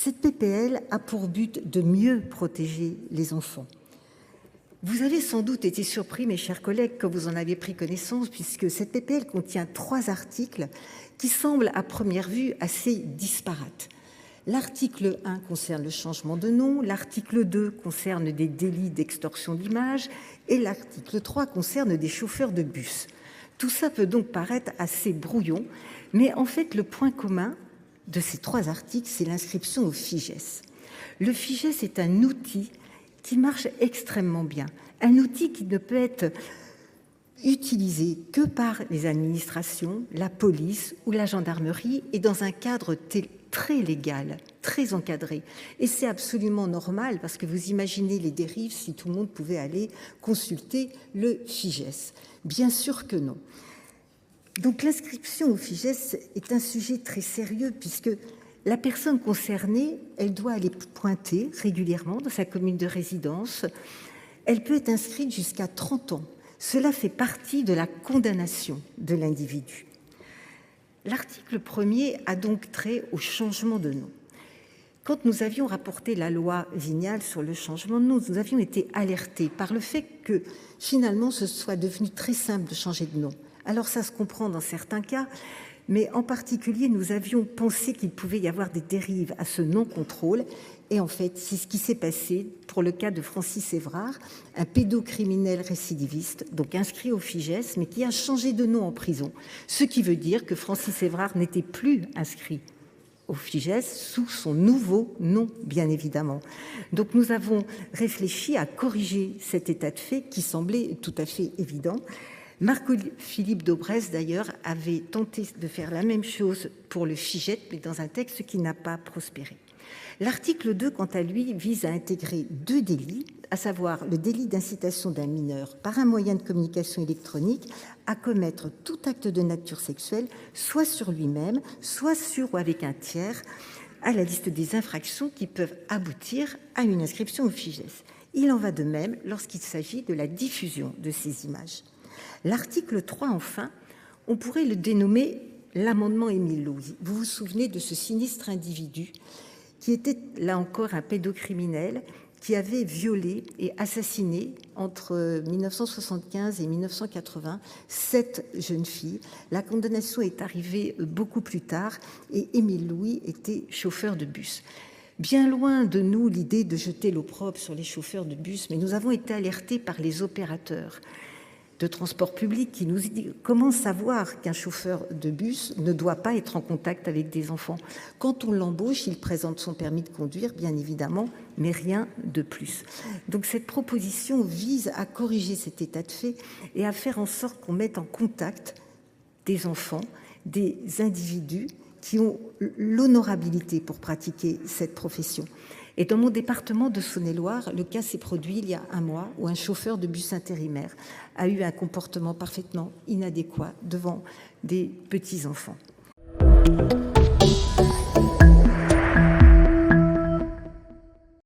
Cette PPL a pour but de mieux protéger les enfants. Vous avez sans doute été surpris, mes chers collègues, quand vous en avez pris connaissance, puisque cette PPL contient 3 articles qui semblent à première vue assez disparates. L'article 1 concerne le changement de nom, l'article 2 concerne des délits d'extorsion d'image et l'article 3 concerne des chauffeurs de bus. Tout ça peut donc paraître assez brouillon, mais en fait le point commun de ces 3 articles, c'est l'inscription au FIJES. Le FIJES est un outil qui marche extrêmement bien, un outil qui ne peut être utilisé que par les administrations, la police ou la gendarmerie et dans un cadre très légal, très encadré. Et c'est absolument normal parce que vous imaginez les dérives si tout le monde pouvait aller consulter le FIJES. Bien sûr que non. Donc l'inscription au FIJES est un sujet très sérieux puisque la personne concernée, elle doit aller pointer régulièrement dans sa commune de résidence. Elle peut être inscrite jusqu'à 30 ans. Cela fait partie de la condamnation de l'individu. L'article 1er a donc trait au changement de nom. Quand nous avions rapporté la loi Vignal sur le changement de nom, nous avions été alertés par le fait que finalement ce soit devenu très simple de changer de nom. Alors ça se comprend dans certains cas, mais en particulier nous avions pensé qu'il pouvait y avoir des dérives à ce non-contrôle. Et en fait, c'est ce qui s'est passé pour le cas de Francis Évrard, un pédocriminel récidiviste, donc inscrit au FIJES, mais qui a changé de nom en prison. Ce qui veut dire que Francis Évrard n'était plus inscrit au FIJES sous son nouveau nom, bien évidemment. Donc nous avons réfléchi à corriger cet état de fait qui semblait tout à fait évident. Marc-Philippe Daubresse, d'ailleurs, avait tenté de faire la même chose pour le FIJET, mais dans un texte qui n'a pas prospéré. L'article 2, quant à lui, vise à intégrer 2 délits, à savoir le délit d'incitation d'un mineur par un moyen de communication électronique à commettre tout acte de nature sexuelle, soit sur lui-même, soit sur ou avec un tiers, à la liste des infractions qui peuvent aboutir à une inscription au FIJES. Il en va de même lorsqu'il s'agit de la diffusion de ces images. L'article 3, enfin, on pourrait le dénommer l'amendement Émile Louz. Vous vous souvenez de ce sinistre individu qui était, là encore, un pédocriminel qui avait violé et assassiné entre 1975 et 1980 7 jeunes filles. La condamnation est arrivée beaucoup plus tard et Émile Louz était chauffeur de bus. Bien loin de nous l'idée de jeter l'opprobre sur les chauffeurs de bus, mais nous avons été alertés par les opérateurs de transport public qui nous dit comment savoir qu'un chauffeur de bus ne doit pas être en contact avec des enfants. Quand on l'embauche, il présente son permis de conduire, bien évidemment, mais rien de plus. Donc cette proposition vise à corriger cet état de fait et à faire en sorte qu'on mette en contact des enfants, des individus qui ont l'honorabilité pour pratiquer cette profession. Et dans mon département de Saône-et-Loire, le cas s'est produit il y a un mois où un chauffeur de bus intérimaire a eu un comportement parfaitement inadéquat devant des petits-enfants.